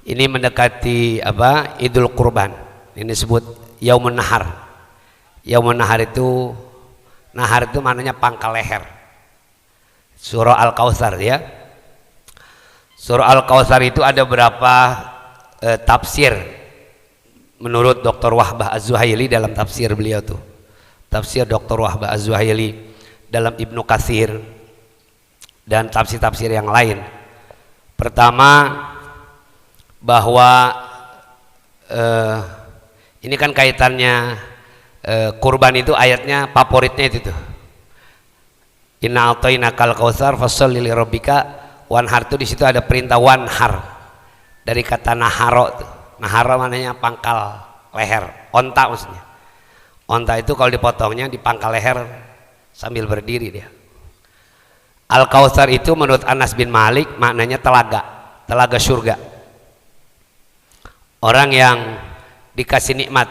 Ini mendekati apa? Idul Kurban. Ini disebut Yaumun Nahar. Yaumun Nahar itu maknanya pangkal leher. Surah Al-Kautsar ya. Surah Al-Kautsar itu ada berapa tafsir menurut Dr. Wahbah Az-Zuhaili dalam tafsir beliau tuh. Tafsir Dr. Wahbah Az-Zuhaili dalam Ibnu Katsir dan tafsir-tafsir yang lain. Pertama, bahwa ini kan kaitannya kurban itu ayatnya favoritnya itu tuh. Inna a'tainakal kautsar fasholli lirabbika wanhar, tuh di situ ada perintah wanhar dari kata naharo tuh. Naharo maknanya pangkal leher, onta maksudnya. Onta itu kalau dipotongnya di pangkal leher sambil berdiri dia. Al-Kautsar itu menurut Anas bin Malik maknanya telaga surga. Orang yang dikasih nikmat.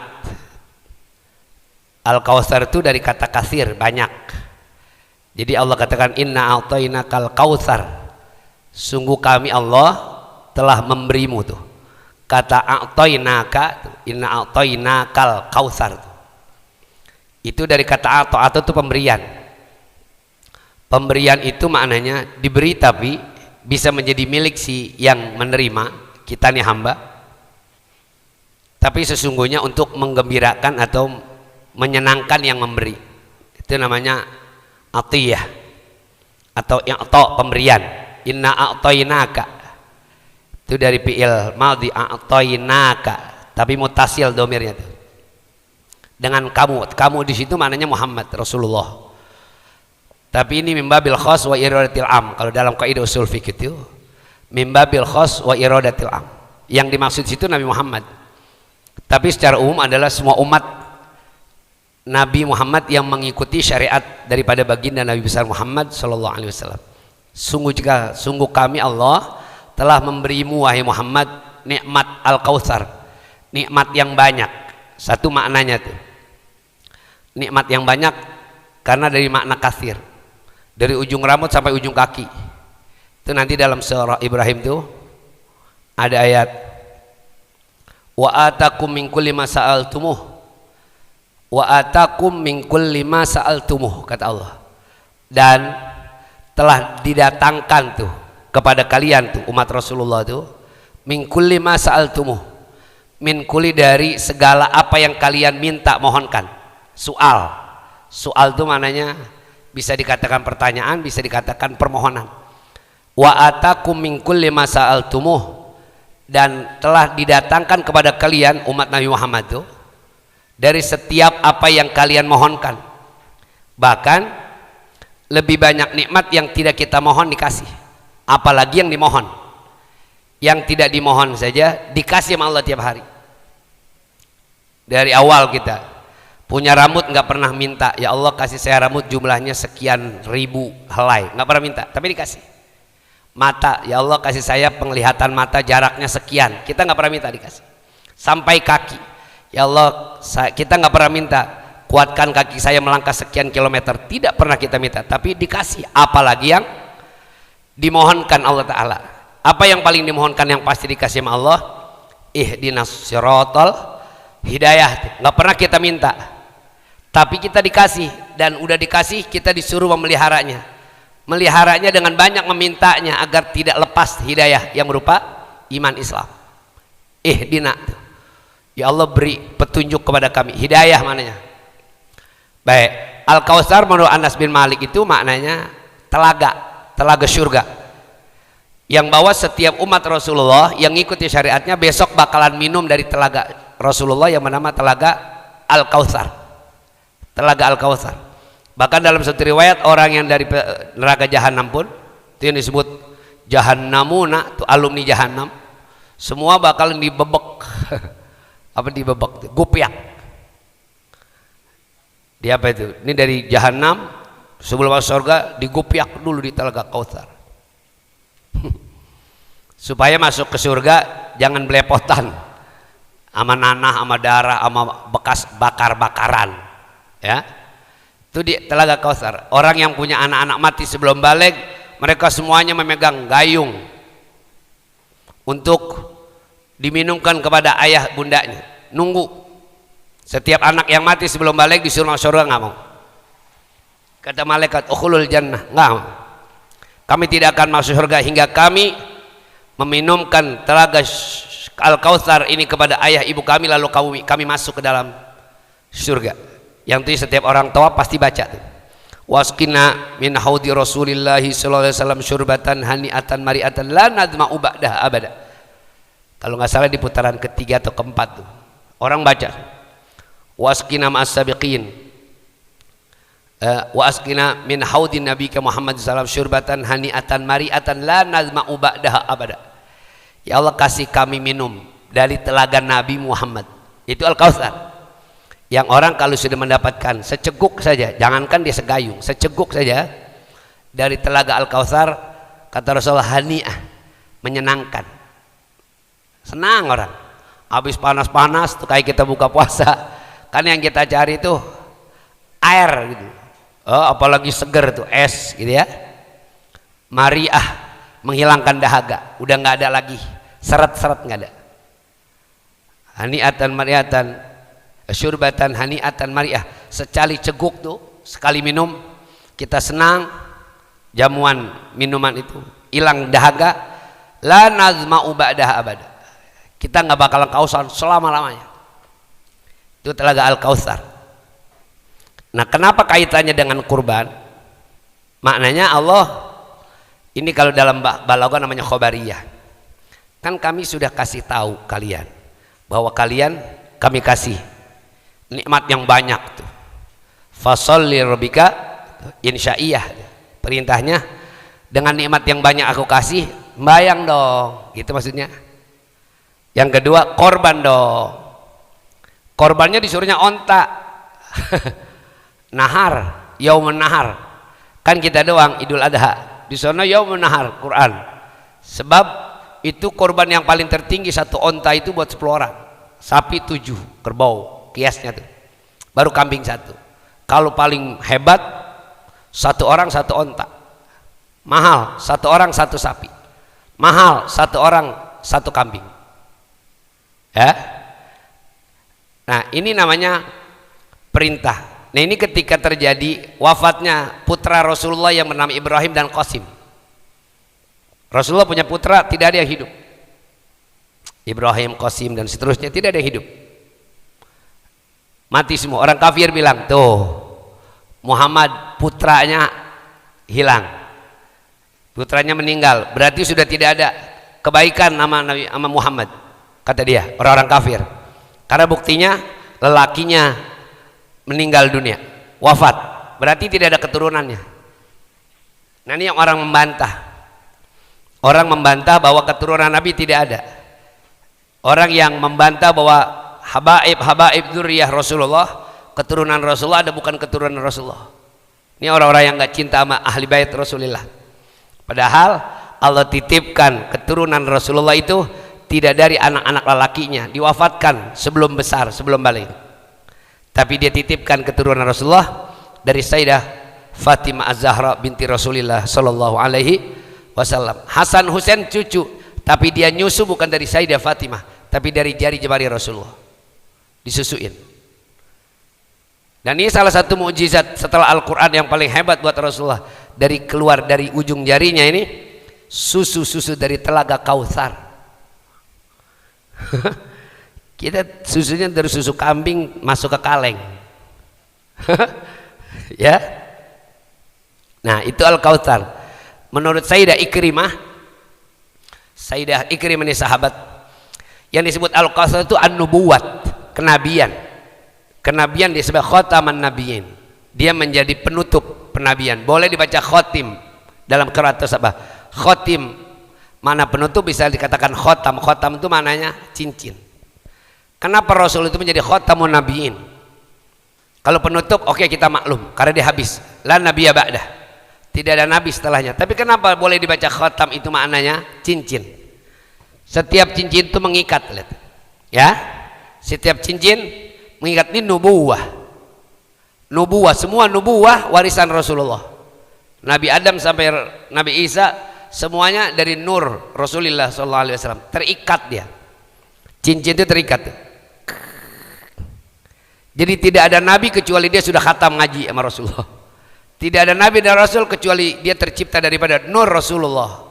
Al-Kautsar itu dari kata kasir, banyak. Jadi Allah katakan inna a'tainakal kautsar, sungguh kami Allah telah memberimu tuh. Kata a'tainaka, inna a'tainakal kautsar, itu dari kata atau itu pemberian. Pemberian itu maknanya diberi tapi bisa menjadi milik si yang menerima, kita nih hamba, tapi sesungguhnya untuk menggembirakan atau menyenangkan yang memberi. Itu namanya atiyah atau i'ta, pemberian. Inna a'tainaka itu dari fi'il madhi a'tainaka tapi mutasil domirnya itu dengan kamu di situ maknanya Muhammad Rasulullah. Tapi ini mimbabil khas wa iradatil am. Kalau dalam kaidah usul fikih itu mimbabil khas wa iradatil am. Yang dimaksud situ Nabi Muhammad. Tapi secara umum adalah semua umat Nabi Muhammad yang mengikuti syariat daripada baginda Nabi besar Muhammad sallallahu alaihi wasallam. Sungguh kami Allah telah memberimu wahai Muhammad nikmat Al-Kautsar, nikmat yang banyak. Satu maknanya tuh. Nikmat yang banyak karena dari makna katsir. Dari ujung rambut sampai ujung kaki. Itu nanti dalam surah Ibrahim tuh ada ayat wa atakum min kulli ma sa'altumuh wa atakum min kulli ma sa'altumuh, kata Allah, dan telah didatangkan tuh kepada kalian tuh umat Rasulullah tuh min kulli ma sa'altumuh, min kulli dari segala apa yang kalian minta mohonkan. Soal tuh maknanya bisa dikatakan pertanyaan, bisa dikatakan permohonan. Wa atakum min kulli ma sa'altumuh, dan telah didatangkan kepada kalian umat Nabi Muhammad itu dari setiap apa yang kalian mohonkan. Bahkan lebih banyak nikmat yang tidak kita mohon dikasih, apalagi yang dimohon. Yang tidak dimohon saja dikasih sama Allah tiap hari. Dari awal kita punya rambut nggak pernah minta, ya Allah kasih saya rambut jumlahnya sekian ribu helai, nggak pernah minta, tapi dikasih. Mata, ya Allah kasih saya penglihatan mata jaraknya sekian, kita nggak pernah minta, dikasih. Sampai kaki, ya Allah kita nggak pernah minta kuatkan kaki saya melangkah sekian kilometer, tidak pernah kita minta, tapi dikasih. Apalagi yang dimohonkan Allah Ta'ala. Apa yang paling dimohonkan yang pasti dikasih sama Allah? Ihdinas siratal hidayah. Nggak pernah kita minta, tapi kita dikasih, dan udah dikasih kita disuruh memeliharanya. Meliharanya dengan banyak memintanya agar tidak lepas hidayah yang berupa iman Islam. Ihdina, ya Allah beri petunjuk kepada kami, hidayah maknanya. Baik, Al-Kautsar menurut Anas bin Malik itu maknanya telaga surga, yang bawa setiap umat Rasulullah yang ngikuti syariatnya besok bakalan minum dari telaga Rasulullah yang bernama telaga Al-Kautsar. Telaga Al-Kautsar. Bahkan dalam satu riwayat orang yang dari neraka jahanam pun, itu yang disebut jahannamuna, itu alumni jahanam, semua bakalan dibebek. Apa dibebek? Gupiak. Di apa itu? Ini dari jahanam sebelum masuk surga digupiak dulu di telaga Kautsar. Supaya masuk ke surga jangan belepotan sama nanah, sama darah, sama bekas bakar-bakaran, ya. Itu di telaga Kautsar. Orang yang punya anak-anak mati sebelum balik, mereka semuanya memegang gayung untuk diminumkan kepada ayah bundanya. Nunggu setiap anak yang mati sebelum balik disuruh masuk surga, nggak mau. Kata malaikat, ukhulul jannah, nggak mau. Kami tidak akan masuk surga hingga kami meminumkan telaga Al-Kautsar ini kepada ayah ibu kami, lalu kami masuk ke dalam surga. Yang itu setiap orang tua pasti baca tuh. Wasqina min haudi Rasulillahi sallallahu alaihi wasallam syurbatan hani'atan mari'atan la nadma'u ba'daha abada. Kalau nggak salah di putaran ketiga atau keempat tuh orang baca wasqina ma'as sabiqin wa asqina min haudi nabiyika Muhammad sallallahu alaihi wasallam syurbatan hani'atan mari'atan la nadma'u ba'daha abada. Ya Allah, kasih kami minum dari telaga Nabi Muhammad, itu Al-Kautsar, yang orang kalau sudah mendapatkan seceguk saja, jangankan dia segayung, seceguk saja dari telaga Al-Kautsar, kata Rasulullah, hani'ah, menyenangkan, senang orang. Habis panas-panas tuh kayak kita buka puasa, kan yang kita cari itu air gitu, apalagi seger tuh es gitu ya, mari'ah, menghilangkan dahaga, udah nggak ada lagi seret-seret, nggak ada. Hani'atan mari'atan syurbatan hani'atan mari'ah, secali ceguk tuh, sekali minum kita senang, jamuan minuman itu hilang dahaga, la nazma'u ba'daha abada, kita nggak bakalan kausan selama-lamanya. Itu telaga Al-Kautsar. Nah, kenapa kaitannya dengan kurban? Maknanya Allah ini kalau dalam balaghah namanya khobariyah. Kan kami sudah kasih tahu kalian bahwa kalian kami kasih nikmat yang banyak tuh. Fasholli rabbika insya'iyah. Perintahnya dengan nikmat yang banyak aku kasih, bayang dong. Gitu maksudnya. Yang kedua, korban dong. Korbannya disuruhnya onta. Nahar, yaumun nahar. Kan kita doang Idul Adha. Di sana yaumun nahar Quran. Sebab itu korban yang paling tertinggi, satu onta itu buat 10 orang, sapi 7, kerbau, kiasnya tuh, baru kambing 1. Kalau paling hebat 1 orang 1 onta, mahal 1 orang 1 sapi, mahal 1 orang 1 kambing ya. Nah, ini namanya perintah. Nah, ini ketika terjadi wafatnya putra Rasulullah yang bernama Ibrahim dan Qasim. Rasulullah punya putra, tidak ada yang hidup. Ibrahim, Qasim dan seterusnya tidak ada yang hidup. Mati semua. Orang kafir bilang, tuh Muhammad putranya hilang, putranya meninggal, berarti sudah tidak ada kebaikan sama Muhammad, kata dia, orang-orang kafir. Karena buktinya lelakinya meninggal dunia, wafat, berarti tidak ada keturunannya. Nah, ini yang orang membantah. Orang membantah bahwa keturunan Nabi tidak ada. Orang yang membantah bahwa habaib dzurriyyah Rasulullah, keturunan Rasulullah ada bukan keturunan Rasulullah. Ini orang-orang yang nggak cinta sama ahli bait Rasulullah. Padahal Allah titipkan keturunan Rasulullah itu tidak dari anak-anak lelakinya, diwafatkan sebelum besar, sebelum balik. Tapi dia titipkan keturunan Rasulullah dari Sayyidah Fatimah Az-Zahra binti Rasulullah sallallahu alaihi wasallam. Hasan Husain cucu, tapi dia nyusu bukan dari Sayyidah Fatimah, tapi dari jari jemari Rasulullah, disusuin. Dan ini salah satu mukjizat setelah Al-Quran yang paling hebat buat Rasulullah. Dari keluar dari ujung jarinya ini susu dari telaga Kautsar. Kita susunya dari susu kambing masuk ke kaleng. Ya. Nah, itu Al-Kautsar. Menurut Sayyidah Ikrimah ini sahabat, yang disebut Al-Kautsar itu an-nubuwat, kenabian. Kenabian disebut khataman nabiyyin. Dia menjadi penutup penabian. Boleh dibaca khotim dalam qiraat apa? Khotim, mana penutup bisa dikatakan khotam. Khotam itu maknanya cincin. Kenapa Rasul itu menjadi khatamun nabiyyin? Kalau penutup, oke, kita maklum karena dia habis. La nabiyya ba'dah. Tidak ada nabi setelahnya. Tapi kenapa boleh dibaca khatam? Itu maknanya cincin. Setiap cincin itu mengikat, lihat. Ya. Setiap cincin mengikat. Ini nubuwah. Nubuwah, semua nubuwah warisan Rasulullah. Nabi Adam sampai Nabi Isa semuanya dari nur Rasulullah SAW. Terikat dia. Cincin itu terikat tuh. Jadi tidak ada nabi kecuali dia sudah khatam ngaji sama Rasulullah. Tidak ada nabi dan rasul kecuali dia tercipta daripada nur Rasulullah.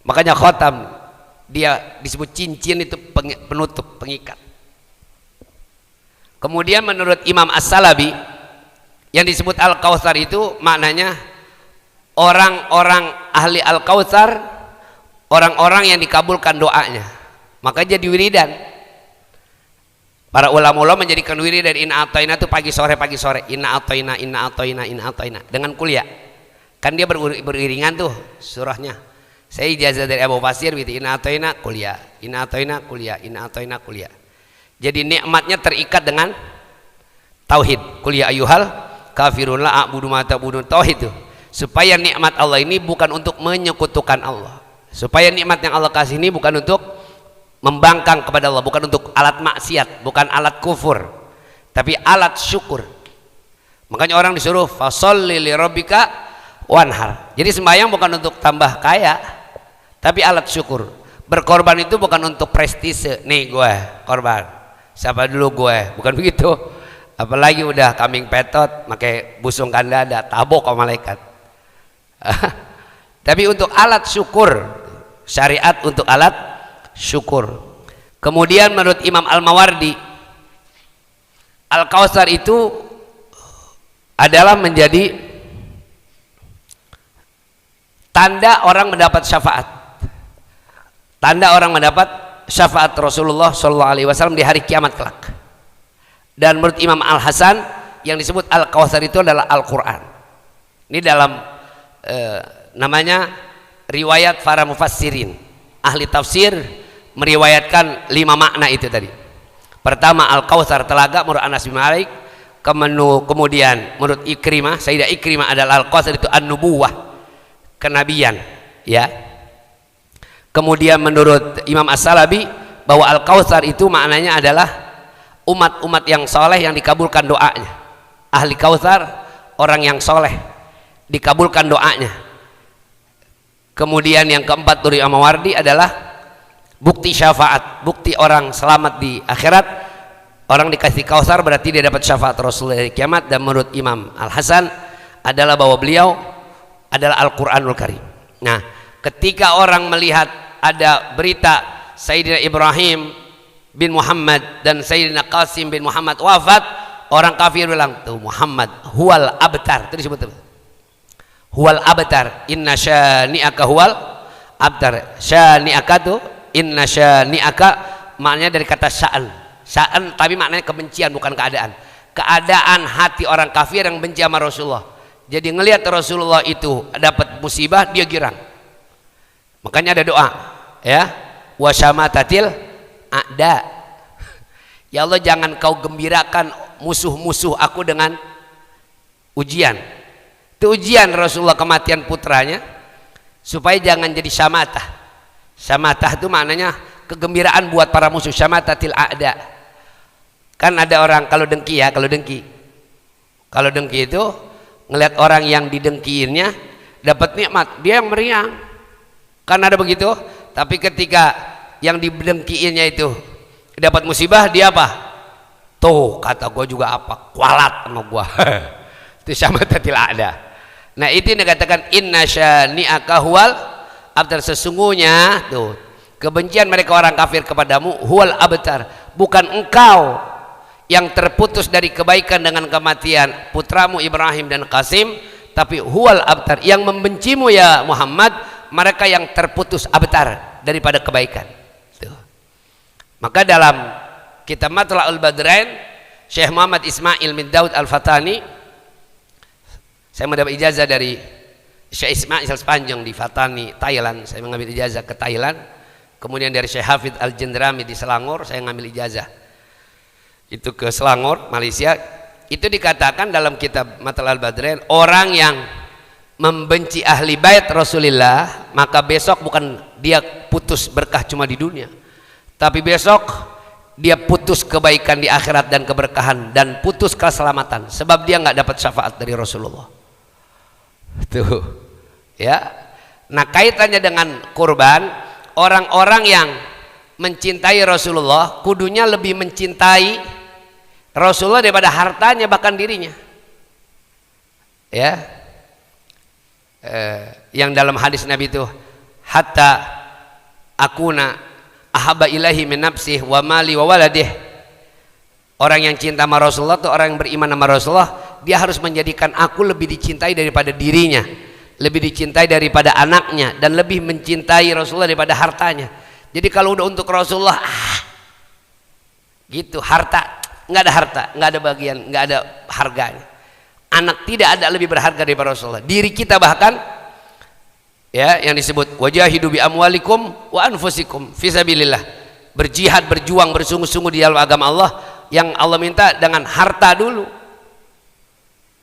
Makanya khatam, dia disebut cincin itu penutup, pengikat. Kemudian menurut Imam As-Salabi yang disebut Al-Kautsar itu maknanya orang-orang ahli Al-Kautsar, orang-orang yang dikabulkan doanya. Maka jadi wiridan. Para ulama-ulama menjadikan wiridan inna atoina itu pagi sore inna atoina inna atoina inna atoina dengan kuliah. Kan dia beriringan tuh surahnya. Saya ijazah dari Abu Basir gitu, inna atoina kuliah, inna atoina kuliah, inna atoina kuliah. Jadi nikmatnya terikat dengan tauhid. Kuliah ayyuhal kafirun la a'budu ma ta'budun, tauhid itu. Supaya nikmat Allah ini bukan untuk menyekutukan Allah. Supaya nikmat yang Allah kasih ini bukan untuk membangkang kepada Allah, bukan untuk alat maksiat, bukan alat kufur, tapi alat syukur. Makanya orang disuruh fasholli li rabbika wanhar. Jadi sembahyang bukan untuk tambah kaya, tapi alat syukur. Berkorban itu bukan untuk prestise, nih gue korban, siapa dulu gue, bukan begitu. Apalagi udah kambing petot, pakai busung kanda ada, tabok sama malaikat. Tapi untuk alat syukur, syariat untuk alat syukur. Kemudian menurut Imam Al-Mawardi, Al-Kautsar itu adalah menjadi tanda orang mendapat syafaat, tanda orang mendapat syafaat Rasulullah SAW di hari kiamat kelak. Dan menurut Imam Al-Hasan yang disebut Al-Kautsar itu adalah Al-Quran. Ini dalam namanya riwayat para mufassirin, ahli tafsir meriwayatkan 5 makna itu tadi. Pertama, Al-Kautsar telaga menurut Anas bin Malik. Kemudian menurut Ikrimah, Sayyidah Ikrimah adalah Al-Kautsar itu an-nubuwah, kenabian, ya. Kemudian menurut Imam As-Salabi bahwa Al-Kautsar itu maknanya adalah umat-umat yang soleh yang dikabulkan doanya. Ahli Kautsar orang yang soleh dikabulkan doanya. Kemudian yang keempat dari Imam Mawardi adalah bukti syafaat, bukti orang selamat di akhirat. Orang dikasih Kautsar berarti dia dapat syafaat Rasulullah di kiamat. Dan menurut Imam Al-Hasan adalah bahwa beliau adalah Al-Quranul Karim. Nah, ketika orang melihat ada berita Sayyidina Ibrahim bin Muhammad dan Sayyidina Qasim bin Muhammad wafat, orang kafir bilang tuh Muhammad huwal abtar, itu disebut huwal abtar, inna syani'aka huwal abtar. Syani'aka tuh inna syani'aka maknanya dari kata sya'an tapi maknanya kebencian, bukan keadaan. Keadaan hati orang kafir yang benci sama Rasulullah. Jadi ngelihat Rasulullah itu dapat musibah, dia girang. Makanya ada doa, ya, wasyamatatil a'da. Ya Allah, jangan kau gembirakan musuh-musuh aku dengan ujian. Itu ujian Rasulullah kematian putranya supaya jangan jadi syamatah. Syamatah itu maknanya kegembiraan buat para musuh, syamatatil a'da. Kan ada orang kalau dengki, ya, kalau dengki itu ngelihat orang yang didengkiinnya dapat nikmat, dia yang meriang. Kan ada begitu. Tapi ketika yang didengkiinnya itu dapat musibah, dia apa? Tuh kata gue juga apa, kualat sama gue. Itu syamatatil a'da. Nah itu yang dikatakan inna syani'aka huwal abtar. Sesungguhnya tuh kebencian mereka orang kafir kepadamu huwal abtar, bukan engkau yang terputus dari kebaikan dengan kematian putramu Ibrahim dan Qasim, tapi huwal abtar, yang membencimu ya Muhammad mereka yang terputus abtar daripada kebaikan. Tuh. Maka dalam kitab Matla'ul Badrain Syekh Muhammad Ismail bin Daud Al-Fatani, saya mendapat ijazah dari Syekh Ismail Sepanjang di Fatani, Thailand. Saya mengambil ijazah ke Thailand. Kemudian dari Syekh Hafidh Al-Jendrami di Selangor, saya mengambil ijazah itu ke Selangor, Malaysia. Itu dikatakan dalam kitab Matla'ul Badrain, orang yang membenci ahli bait Rasulullah, maka besok bukan dia putus berkah cuma di dunia, tapi besok dia putus kebaikan di akhirat dan keberkahan, dan putus keselamatan, sebab dia nggak dapat syafaat dari Rasulullah. Tuh, ya. Nah kaitannya dengan kurban, orang-orang yang mencintai Rasulullah kudunya lebih mencintai Rasulullah daripada hartanya bahkan dirinya. Ya, yang dalam hadis Nabi itu hatta akuna ahabba ilahi min nafsih wa mali wa waladih. Orang yang cinta sama Rasulullah itu orang yang beriman sama Rasulullah, dia harus menjadikan aku lebih dicintai daripada dirinya, lebih dicintai daripada anaknya, dan lebih mencintai Rasulullah daripada hartanya. Jadi kalau udah untuk Rasulullah gitu, harta nggak ada, harta nggak ada bagian, nggak ada harganya. Anak tidak ada lebih berharga daripada Rasulullah. Diri kita bahkan, ya, yang disebut wajahidu bi amwalikum wa anfusikum fisabilillah, berjihad, berjuang, bersungguh-sungguh di dalam agama Allah. Yang Allah minta dengan harta dulu,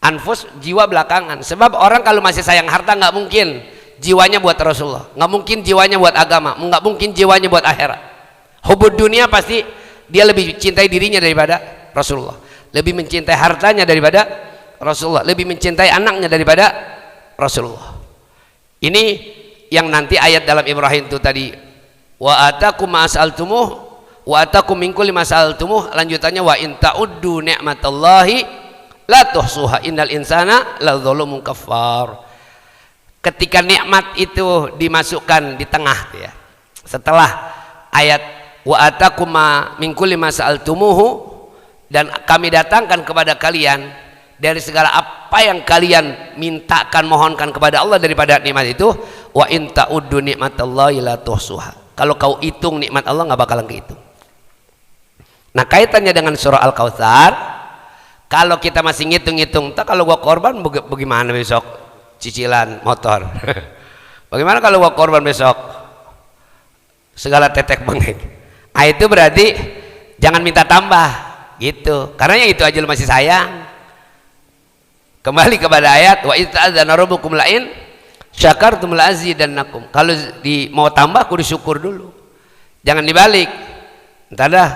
anfus, jiwa belakangan. Sebab orang kalau masih sayang harta nggak mungkin jiwanya buat Rasulullah, nggak mungkin jiwanya buat agama, nggak mungkin jiwanya buat akhirat. Hubud dunia pasti dia lebih cintai dirinya daripada Rasulullah, lebih mencintai hartanya daripada Rasulullah, lebih mencintai anaknya daripada Rasulullah. Ini yang nanti ayat dalam Ibrahim itu tadi, wa atakum ma'asaltumuh wa atakum min kulli masaltumuh, lanjutannya wa in ta'uddu ni'matallahi la tuhsuha innal insana ladzalumun kafar. Ketika nikmat itu dimasukkan di tengah ya, setelah ayat wa atakum min kulli masaltumuhu, dan kami datangkan kepada kalian dari segala apa yang kalian mintakan, mohonkan kepada Allah daripada nikmat itu, wa in ta'uddu ni'matallahi la tuhsuha. Kalau kau hitung nikmat Allah nggak bakalan kehitung. Nah, kaitannya dengan surah Al-Kautsar, kalau kita masih ngitung-ngitung, tak kalau gua korban bagaimana besok cicilan motor? Bagaimana kalau gua korban besok segala tetek bengek? Nah, itu berarti jangan minta tambah gitu, karena yang itu aja lu masih sayang. Kembali kepada ayat wa idza'adzana rabbukum la'in syakartum la'azidannakum. Kalau mau tambah kudu syukur dulu, jangan dibalik. Entar dah,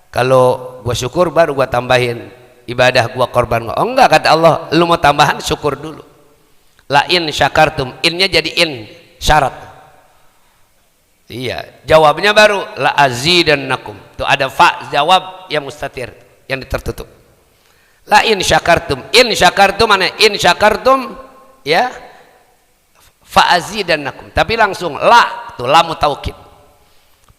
kalau gua syukur baru gua tambahin ibadah gua, korban gua. Oh enggak, kata Allah, lu mau tambahan syukur dulu. La'in syakartum, innya jadi in syarat. Iya, jawabnya baru la'azidannakum. Tuh ada fa jawab yang mustatir, yang tertutup. La in syakartum, in syakartum mana? In syakartum ya fa'azidannakum, tapi langsung la, tuh lamu taukid,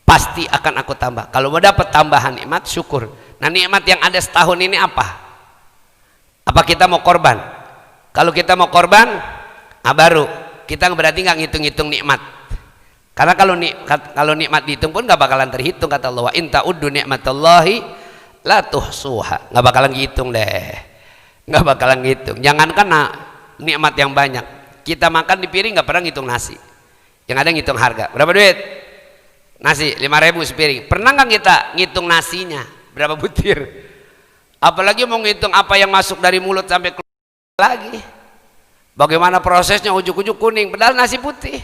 pasti akan aku tambah. Kalau mau dapat tambahan nikmat, syukur. Nah, nikmat yang ada setahun ini apa? Apa kita mau korban? Kalau kita mau korban, nah baru kita berarti nggak ngitung-ngitung nikmat. Karena kalau nikmat dihitung pun nggak bakalan terhitung, kata Allah, wa in ta'uddu ni'matallahi la tuhsuha, nggak bakalan ngitung deh, nggak bakalan ngitung. Jangankan nikmat yang banyak, kita makan di piring nggak pernah ngitung nasi, yang ada ngitung harga. Berapa duit nasi? 5.000 sepiring. Pernah nggak kita ngitung nasinya berapa butir? Apalagi mau ngitung apa yang masuk dari mulut sampai keluar lagi, bagaimana prosesnya, ujuk-ujuk kuning padahal nasi putih.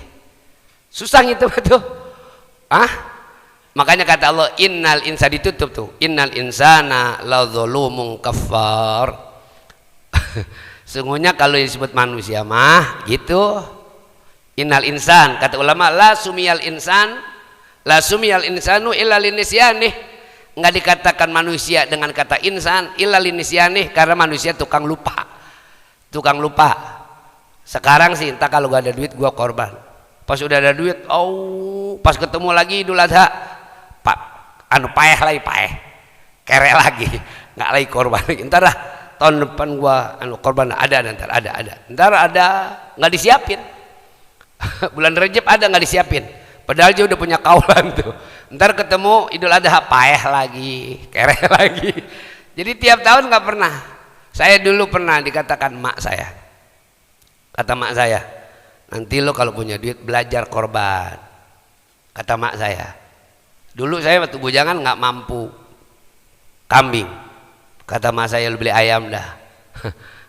Susah ngitung itu. Makanya kata Allah, innal insana, ditutup tuh, innal insana ladzalumun kafar. Sungguhnya kalau disebut manusia mah gitu, innal insan, kata ulama, la sumiyal insanu illa linisyanih. Enggak dikatakan manusia dengan kata insan illa linisyanih, karena manusia tukang lupa. Sekarang sih entah, kalau gak ada duit gua korban. Pas udah ada duit, pas ketemu lagi Idul Adha, pak paeh kere lagi, nggak lagi korban lagi. Entar dah tahun depan gua korban, ada nggak disiapin. Bulan Rejab ada nggak disiapin, padahal dia udah punya kaulan tuh. Ntar ketemu Idul Adha, paeh lagi, kere lagi. Jadi tiap tahun nggak pernah. Saya dulu pernah dikatakan mak saya, kata mak saya, nanti lo kalau punya duit belajar korban. Kata mak saya, dulu saya waktu bujangan nggak mampu kambing. Kata mak saya, lu beli ayam dah.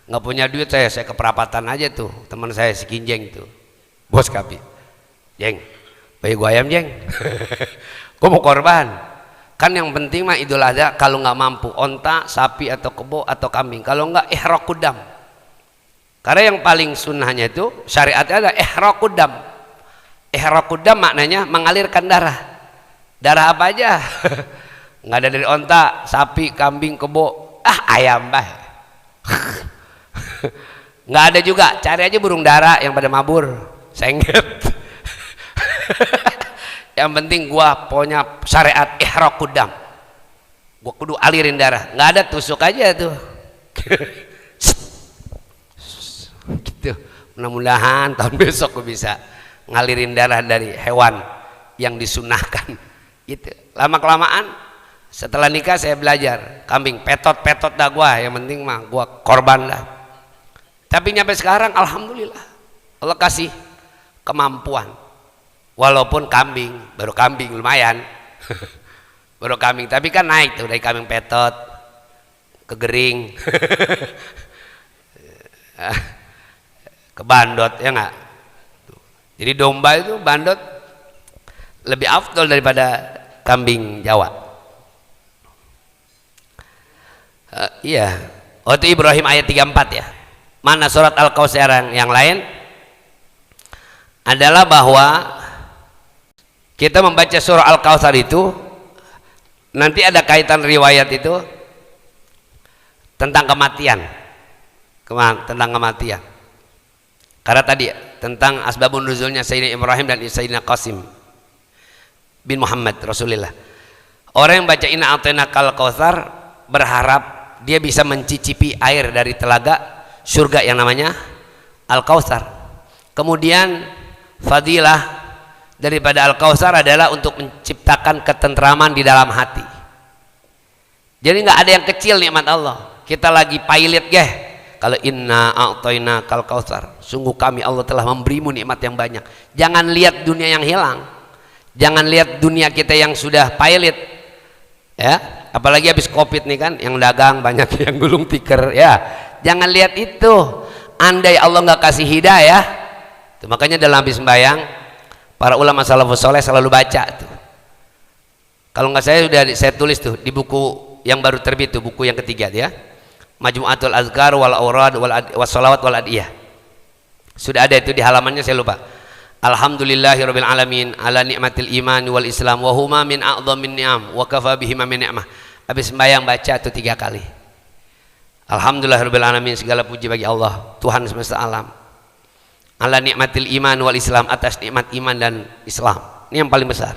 Nggak punya duit, saya ke perapatan aja tuh, teman saya si Kinjeng tuh, bos kapi. Jeng, bagi gua ayam jeng. Gua mau korban. Kan yang penting mah Idul Adha, kalau nggak mampu onta, sapi atau kebo atau kambing. Kalau nggak ihraqudam. Karena yang paling sunnahnya itu syariatnya ada ihraqudam. Ihraqudam maknanya mengalirkan darah. Darah apa aja? Nggak ada dari onta, sapi, kambing, kebo, ayam bah. Nggak ada juga. Cari aja burung dara yang pada mabur, sengget. Yang penting gua punya syariat ihraqud dam. Gua kudu alirin darah. Nggak ada, tusuk aja tuh. Gitu. Mudah-mudahan tahun besok gua bisa ngalirin darah dari hewan yang disunahkan. Gitu. Lama kelamaan setelah nikah saya belajar kambing petot dah gua, yang penting mah gua korban dah. Tapi nyampe sekarang alhamdulillah Allah kasih kemampuan. Walaupun baru kambing lumayan. Baru kambing, tapi kan naik tuh dari kambing petot ke gering. Ke bandot, ya enggak? Jadi domba itu bandot lebih afdol daripada kambing Jawa. Iya, waktu Ibrahim ayat 34 ya. Mana surat Al-Kautsar yang lain adalah bahwa kita membaca surah Al-Kautsar itu nanti ada kaitan riwayat itu tentang kematian. Tentang kematian. Karena tadi tentang asbabun nuzulnya Sayyidina Ibrahim dan Sayyidina Qasim bin Muhammad Rasulullah. Orang yang baca Inna a'tainakal kautsar berharap dia bisa mencicipi air dari telaga surga yang namanya Al-Kautsar. Kemudian fadilah daripada Al-Kautsar adalah untuk menciptakan ketentraman di dalam hati. Jadi nggak ada yang kecil nikmat Allah. Kita lagi pailit kalau inna a'tainakal kautsar, sungguh kami Allah telah memberimu nikmat yang banyak. Jangan lihat dunia yang hilang, jangan lihat dunia kita yang sudah pailit, ya. Apalagi habis covid nih kan, yang dagang banyak yang gulung tikar, ya. Jangan lihat itu. Andai Allah nggak kasih hidayah, tuh, makanya dalam habis sembahyang para ulama salafus soleh selalu baca tuh. Kalau nggak saya tulis tuh di buku yang baru terbit tuh, buku yang ketiga ya, Majmu'atul Azkar wal Aurad wal Sholawat wal Adiyah. Sudah ada itu di halamannya, saya lupa. Alhamdulillahirabbil alamin ala nikmatil iman wal Islam wa huma min a'dhamin ni'am wa kafa bihima min ni'mah. Habis sembahyang baca tuh 3 kali. Alhamdulillahirabbil alamin, segala puji bagi Allah Tuhan semesta alam. Ala nikmatil iman wal Islam, atas nikmat iman dan Islam. Ini yang paling besar.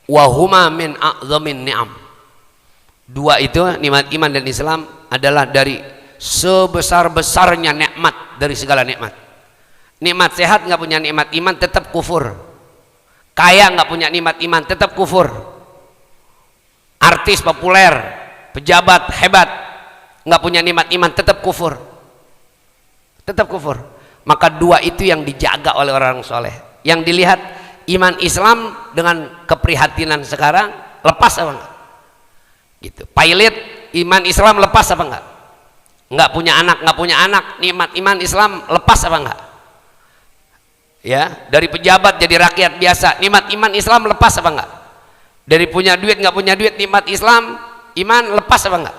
Wa huma min a'dhamin ni'am. 2 itu nikmat iman dan Islam adalah dari sebesar-besarnya nikmat dari segala nikmat. Nikmat sehat nggak punya nikmat iman tetap kufur. Kaya nggak punya nikmat iman tetap kufur. Artis populer, pejabat hebat nggak punya nikmat iman tetap kufur. Tetap kufur. Maka 2 itu yang dijaga oleh orang soleh. Yang dilihat iman Islam dengan keprihatinan sekarang lepas apa enggak? Gitu. Pilot iman Islam lepas apa enggak? Enggak punya anak, nikmat iman Islam lepas apa enggak? Ya, dari pejabat jadi rakyat biasa, nikmat iman Islam lepas apa enggak? Dari punya duit enggak punya duit, nikmat Islam iman lepas apa enggak?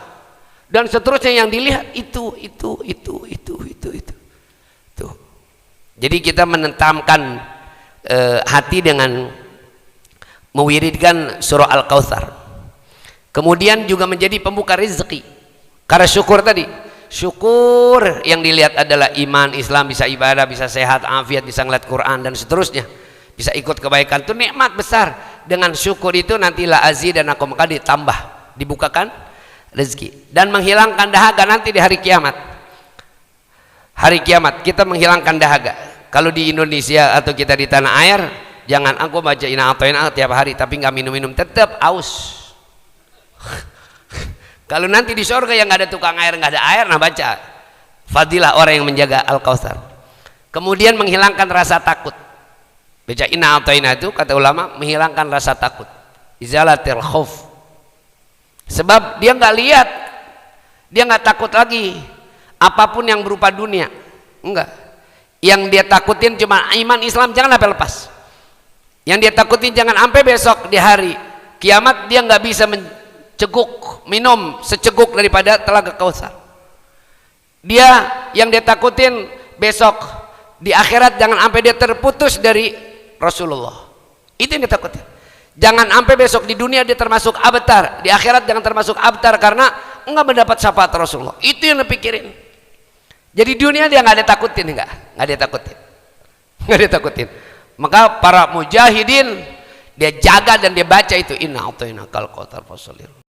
Dan seterusnya yang dilihat itu. Tuh. Jadi kita menentamkan hati dengan mewiridkan surah Al-Kautsar. Kemudian juga menjadi pembuka rezeki. Karena syukur tadi, syukur yang dilihat adalah iman, Islam, bisa ibadah, bisa sehat, afiat, bisa ngeliat Quran dan seterusnya, bisa ikut kebaikan. Itu nikmat besar. Dengan syukur itu nantilah azidanakum, maka ditambah, dibukakan rezeki dan menghilangkan dahaga nanti di hari kiamat. Hari kiamat kita menghilangkan dahaga. Kalau di Indonesia atau kita di tanah air, jangan aku baca Inna A'tainaka tiap hari tapi nggak minum tetap aus. Kalau nanti di surga yang nggak ada tukang air, nggak ada air, nah baca fadilah orang yang menjaga Al-Kautsar. Kemudian menghilangkan rasa takut. Baca Inna A'tainaka itu kata ulama menghilangkan rasa takut. Izalatil khauf. Sebab dia nggak lihat, dia nggak takut lagi apapun yang berupa dunia. Enggak. Yang dia takutin cuma iman Islam, jangan sampai lepas. Yang dia takutin jangan sampai besok di hari kiamat dia nggak bisa minum seceguk daripada telaga Kautsar. Dia yang dia takutin besok di akhirat jangan sampai dia terputus dari Rasulullah. Itu yang dia takutin. Jangan sampai besok di dunia dia termasuk abtar, di akhirat jangan termasuk abtar karena enggak mendapat syafaat Rasulullah. Itu yang dipikirin. Jadi dunia dia nggak ada takutin, nggak ada takutin, nggak ada takutin. Maka para mujahidin dia jaga dan dia baca itu inna a'tainakal kautsar fasalli.